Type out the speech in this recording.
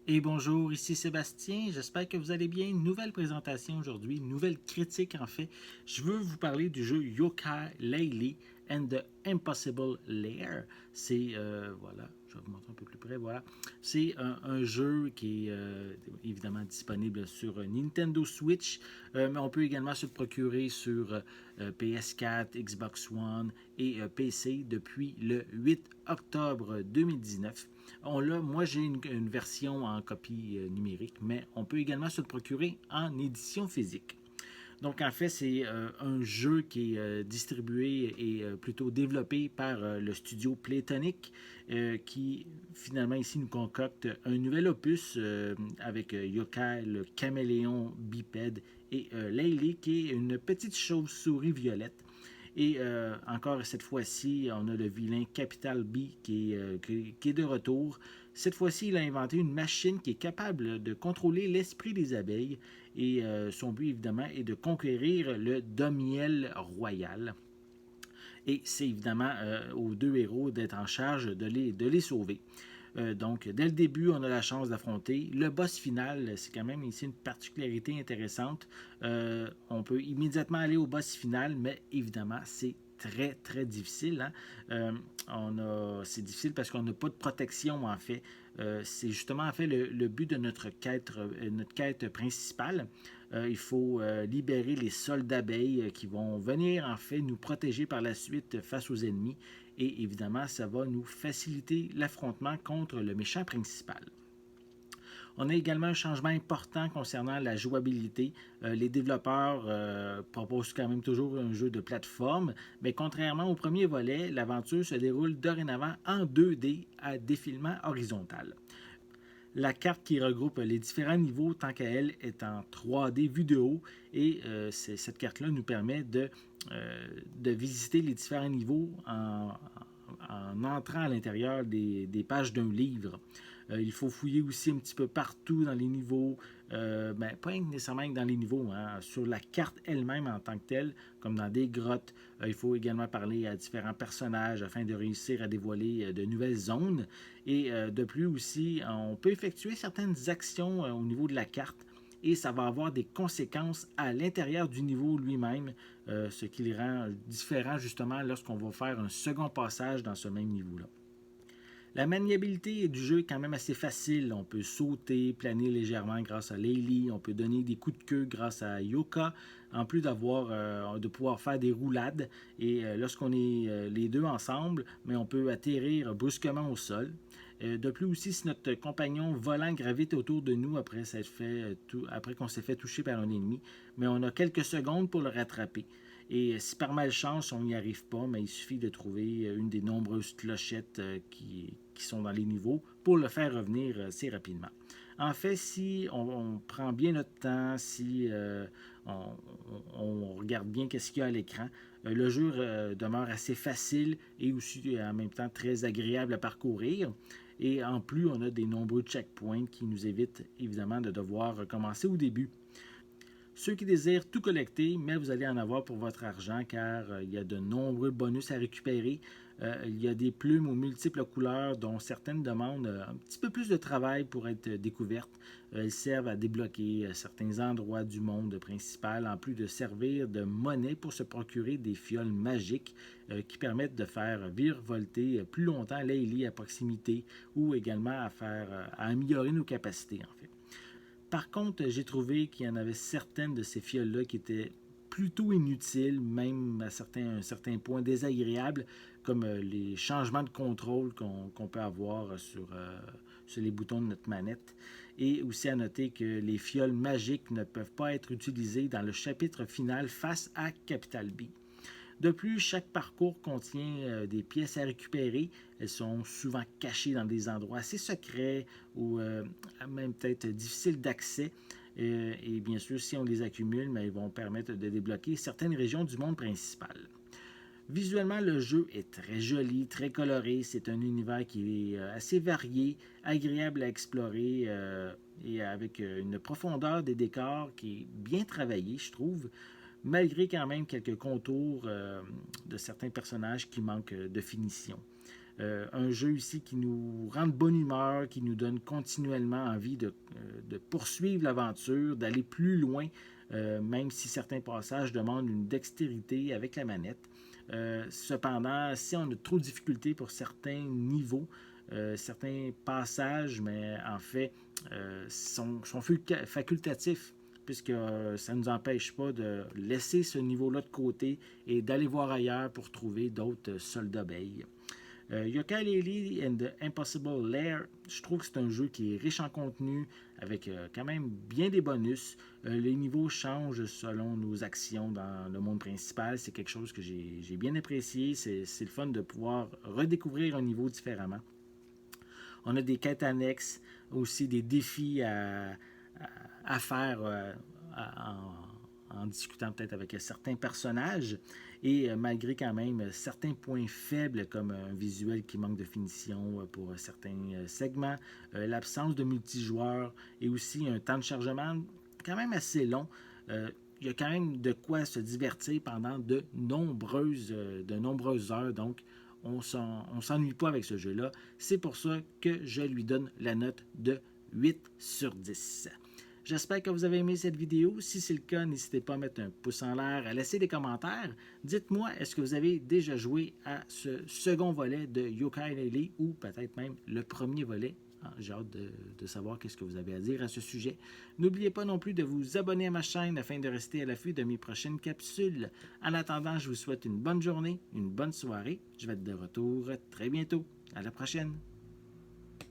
Et bonjour, ici Sébastien, j'espère que vous allez bien. Nouvelle présentation aujourd'hui, nouvelle critique en fait. Je veux vous parler du jeu Yokai Laylee and the Impossible Lair. Voilà, je vais vous montrer un peu plus près, voilà. C'est un jeu qui est évidemment disponible sur Nintendo Switch, mais on peut également se le procurer sur PS4, Xbox One et PC depuis le 8 octobre 2019. Moi j'ai une version en copie numérique, mais on peut également se le procurer en édition physique. Donc en fait, c'est un jeu qui est distribué et plutôt développé par le studio Playtonic, qui finalement ici nous concocte un nouvel opus avec Yokai, le caméléon bipède, et Laylee, qui est une petite chauve-souris violette. Et encore cette fois-ci, on a le vilain Capital B qui est de retour. Cette fois-ci, il a inventé une machine qui est capable de contrôler l'esprit des abeilles. Et son but, évidemment, est de conquérir le Domiel royal. Et c'est évidemment aux deux héros d'être en charge de les sauver. Donc, dès le début, on a la chance d'affronter. Le boss final, c'est quand même ici une particularité intéressante. On peut immédiatement aller au boss final, mais évidemment, c'est très, très difficile. Hein? C'est difficile parce qu'on n'a pas de protection, en fait. C'est justement, en fait, le but de notre quête principale. Il faut libérer les soldats d'abeilles qui vont venir, en fait, nous protéger par la suite face aux ennemis. Et évidemment, ça va nous faciliter l'affrontement contre le méchant principal. On a également un changement important concernant la jouabilité. Les développeurs proposent quand même toujours un jeu de plateforme, mais contrairement au premier volet, l'aventure se déroule dorénavant en 2D à défilement horizontal. La carte qui regroupe les différents niveaux, tant qu'à elle, est en 3D vue de haut, et cette carte-là nous permet de visiter les différents niveaux en entrant à l'intérieur des pages d'un livre. Il faut fouiller aussi un petit peu partout dans les niveaux, pas nécessairement dans les niveaux, hein, sur la carte elle-même en tant que telle, comme dans des grottes. Il faut également parler à différents personnages afin de réussir à dévoiler de nouvelles zones. Et de plus aussi, on peut effectuer certaines actions au niveau de la carte et ça va avoir des conséquences à l'intérieur du niveau lui-même, ce qui le rend différent justement lorsqu'on va faire un second passage dans ce même niveau-là. La maniabilité du jeu est quand même assez facile. On peut sauter, planer légèrement grâce à Laylee. On peut donner des coups de queue grâce à Yoka, en plus de pouvoir faire des roulades. Et lorsqu'on est les deux ensemble, mais on peut atterrir brusquement au sol. De plus aussi, si notre compagnon volant gravite autour de nous après qu'on s'est fait toucher par un ennemi, mais on a quelques secondes pour le rattraper. Et si par malchance on n'y arrive pas, mais il suffit de trouver une des nombreuses clochettes qui sont dans les niveaux pour le faire revenir assez rapidement. En fait, si on prend bien notre temps, si on regarde bien qu'est-ce qu'il y a à l'écran, le jeu demeure assez facile et aussi en même temps très agréable à parcourir. Et en plus, on a des nombreux checkpoints qui nous évitent évidemment de devoir recommencer au début. Ceux qui désirent tout collecter, mais vous allez en avoir pour votre argent car il y a de nombreux bonus à récupérer. Il y a des plumes aux multiples couleurs dont certaines demandent un petit peu plus de travail pour être découvertes. Elles servent à débloquer certains endroits du monde principal en plus de servir de monnaie pour se procurer des fioles magiques qui permettent de faire virevolter plus longtemps Laylee à proximité ou également à améliorer nos capacités en fait. Par contre, j'ai trouvé qu'il y en avait certaines de ces fioles-là qui étaient plutôt inutiles, même à un certain point désagréables, comme les changements de contrôle qu'on peut avoir sur les boutons de notre manette. Et aussi à noter que les fioles magiques ne peuvent pas être utilisées dans le chapitre final face à Capital B. De plus, chaque parcours contient des pièces à récupérer. Elles sont souvent cachées dans des endroits assez secrets ou même peut-être difficiles d'accès. Et bien sûr, si on les accumule, mais ils vont permettre de débloquer certaines régions du monde principal. Visuellement, le jeu est très joli, très coloré. C'est un univers qui est assez varié, agréable à explorer et avec une profondeur des décors qui est bien travaillée, je trouve, malgré quand même quelques contours de certains personnages qui manquent de finition. Un jeu ici qui nous rend de bonne humeur, qui nous donne continuellement envie de poursuivre l'aventure, d'aller plus loin, même si certains passages demandent une dextérité avec la manette. Cependant, si on a trop de difficultés pour certains niveaux, certains passages, mais en fait, sont facultatifs, puisque ça ne nous empêche pas de laisser ce niveau-là de côté et d'aller voir ailleurs pour trouver d'autres soldats abeilles. Yooka-Laylee and the Impossible Lair, je trouve que c'est un jeu qui est riche en contenu, avec quand même bien des bonus. Les niveaux changent selon nos actions dans le monde principal. C'est quelque chose que j'ai bien apprécié. C'est le fun de pouvoir redécouvrir un niveau différemment. On a des quêtes annexes, aussi des défis à faire en discutant peut-être avec certains personnages. Et malgré quand même certains points faibles comme un visuel qui manque de finition pour certains segments, l'absence de multijoueurs et aussi un temps de chargement quand même assez long, il y a quand même de quoi se divertir pendant de nombreuses heures. Donc, on s'ennuie pas avec ce jeu-là. C'est pour ça que je lui donne la note de 8 sur 10. J'espère que vous avez aimé cette vidéo. Si c'est le cas, n'hésitez pas à mettre un pouce en l'air, à laisser des commentaires. Dites-moi, est-ce que vous avez déjà joué à ce second volet de Yooka-Laylee ou peut-être même le premier volet? J'ai hâte de savoir qu'est-ce que vous avez à dire à ce sujet. N'oubliez pas non plus de vous abonner à ma chaîne afin de rester à l'affût de mes prochaines capsules. En attendant, je vous souhaite une bonne journée, une bonne soirée. Je vais être de retour très bientôt. À la prochaine!